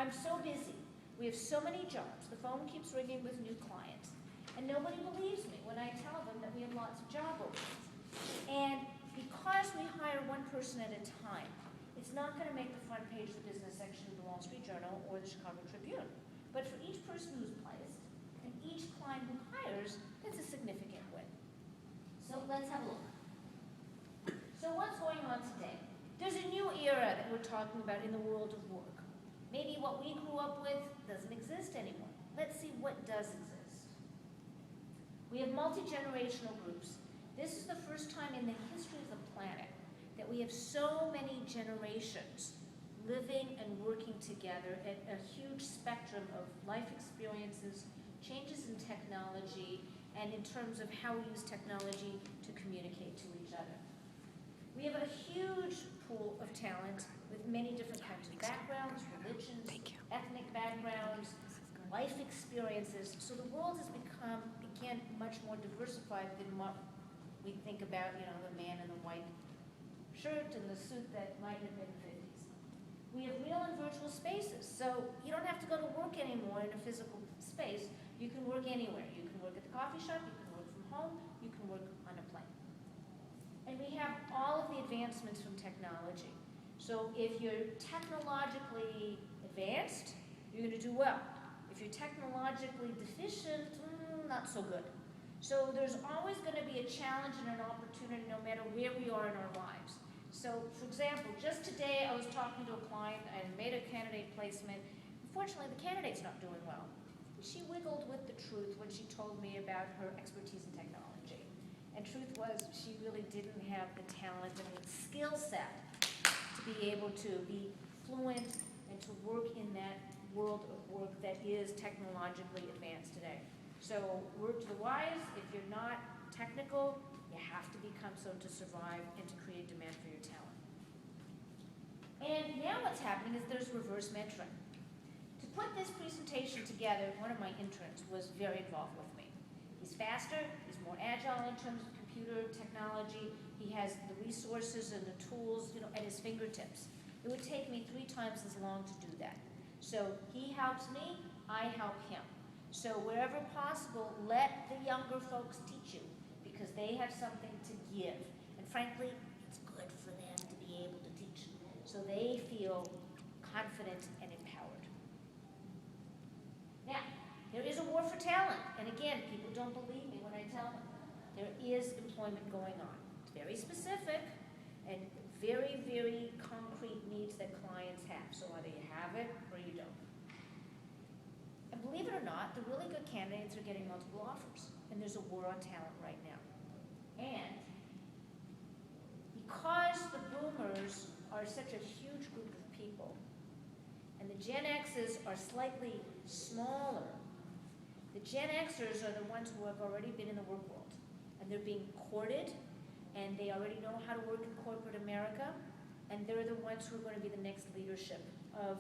I'm so busy. We have so many jobs. The phone keeps ringing with new clients. And nobody believes me when I tell them that we have lots of job openings. And because we hire one person at a time, it's not going to make the front page of the business section of the Wall Street Journal or the Chicago Tribune. But for each person who's placed and each client who hires, that's a significant win. So let's have a look. So what's going on today? There's a new era that we're talking about in the world of work. Maybe what we grew up with doesn't exist anymore. Let's see what does exist. We have multi-generational groups. This is the first time in the history of the planet that we have so many generations living and working together at a huge spectrum of life experiences, changes in technology, and in terms of how we use technology to communicate to each other. We have a huge pool of talent with many different kinds of backgrounds, religions, ethnic backgrounds, life experiences. So the world has become, again, much more diversified than what we think about, the man in the white shirt and the suit that might have been the 50s. We have real and virtual spaces. So you don't have to go to work anymore in a physical space. You can work anywhere. You can work at the coffee shop, you can work from home, you can work on a plane. And we have all of the advancements from technology. So if you're technologically advanced, you're going to do well. If you're technologically deficient, not so good. So there's always going to be a challenge and an opportunity no matter where we are in our lives. So for example, just today I was talking to a client and made a candidate placement. Unfortunately, the candidate's not doing well. She wiggled with the truth when she told me about her expertise in technology. And truth was, she really didn't have the talent and the skill set to be able to be fluent and to work in that world of work that is technologically advanced today. So word to the wise, if you're not technical, you have to become so to survive and to create demand for your talent. And now what's happening is there's reverse mentoring. To put this presentation together, one of my interns was very involved with me. He's faster, he's more agile in terms of computer technology, he has the resources and the tools at his fingertips. It would take me 3 times as long to do that. So he helps me, I help him. So wherever possible, let the younger folks teach you because they have something to give. And frankly, it's good for them to be able to teach so they feel confident and empowered. Now, there is a war for talent. And again, people don't believe me when I tell them. There is employment going on. It's very specific and very, very concrete needs that clients have. So either you have it or you don't. And believe it or not, the really good candidates are getting multiple offers. And there's a war on talent right now. And because the boomers are such a huge group of people, and the Gen X's are slightly smaller, the Gen Xers are the ones who have already been in the work world. And they're being courted, and they already know how to work in corporate America, and they're the ones who are going to be the next leadership of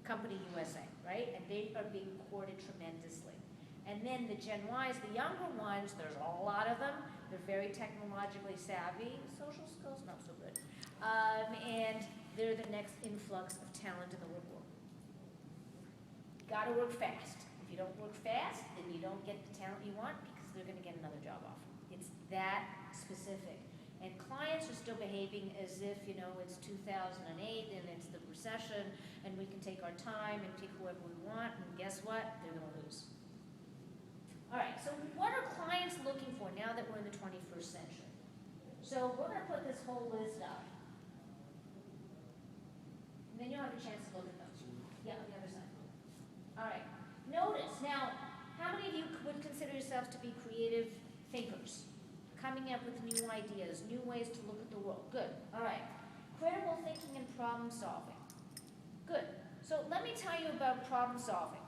company USA, right? And they are being courted tremendously. And then the Gen Ys, the younger ones, there's a lot of them. They're very technologically savvy. Social skills, not so good. And they're the next influx of talent in the work world. Got to work fast. If you don't work fast, then you don't get the talent you want because they're going to get another job offer. It's that specific. And clients are still behaving as if, it's 2008 and it's the recession and we can take our time and pick whoever we want, and guess what? They're going to lose. All right, so what are clients looking for now that we're in the 21st century? So we're going to put this whole list up. And then you'll have a chance to look at those. Yeah, on the other side. All right, notice, now, how many of you would consider yourselves to be creative thinkers? Coming up with new ideas, new ways to look at the world. Good. All right. Critical thinking and problem solving. Good. So let me tell you about problem solving,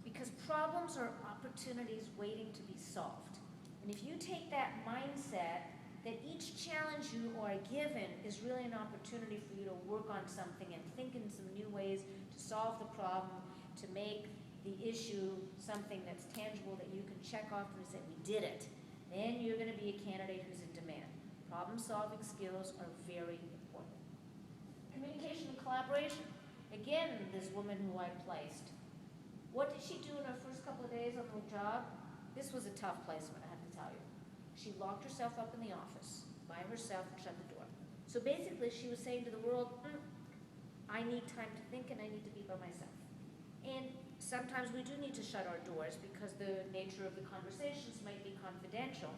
because problems are opportunities waiting to be solved. And if you take that mindset that each challenge you are given is really an opportunity for you to work on something and think in some new ways to solve the problem, to make the issue something that's tangible that you can check off and say, we did it. Then you're going to be a candidate who's in demand. Problem-solving skills are very important. Communication and collaboration. Again, this woman who I placed, what did she do in her first couple of days on the job? This was a tough placement, I have to tell you. She locked herself up in the office by herself and shut the door. So basically, she was saying to the world, I need time to think and I need to be by myself. And sometimes we do need to shut our doors because the nature of the conversations might be confidential.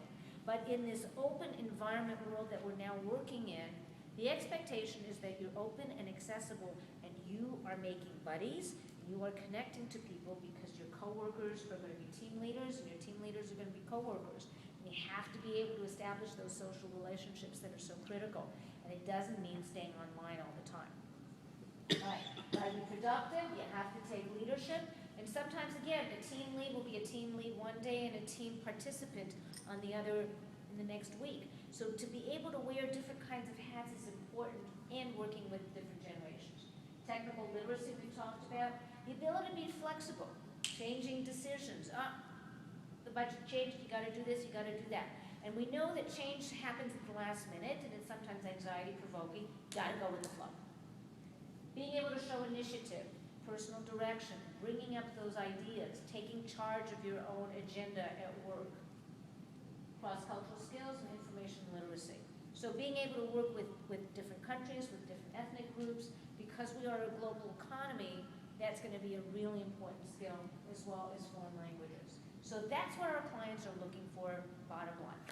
But in this open environment world that we're now working in, the expectation is that you're open and accessible and you are making buddies, you are connecting to people because your coworkers are going to be team leaders and your team leaders are going to be coworkers. And you have to be able to establish those social relationships that are so critical. And it doesn't mean staying online all the time. Right. To be productive, you have to take leadership. And sometimes, again, a team lead will be a team lead one day and a team participant on the other in the next week. So to be able to wear different kinds of hats is important, and working with different generations. Technical literacy we talked about. The ability to be flexible, changing decisions. The budget changed, you got to do this, you got to do that. And we know that change happens at the last minute, and it's sometimes anxiety-provoking. Got to go with the flow. Being able to show initiative, personal direction, bringing up those ideas, taking charge of your own agenda at work, cross-cultural skills, and information literacy. So being able to work with different countries, with different ethnic groups, because we are a global economy, that's going to be a really important skill, as well as foreign languages. So that's what our clients are looking for, bottom line.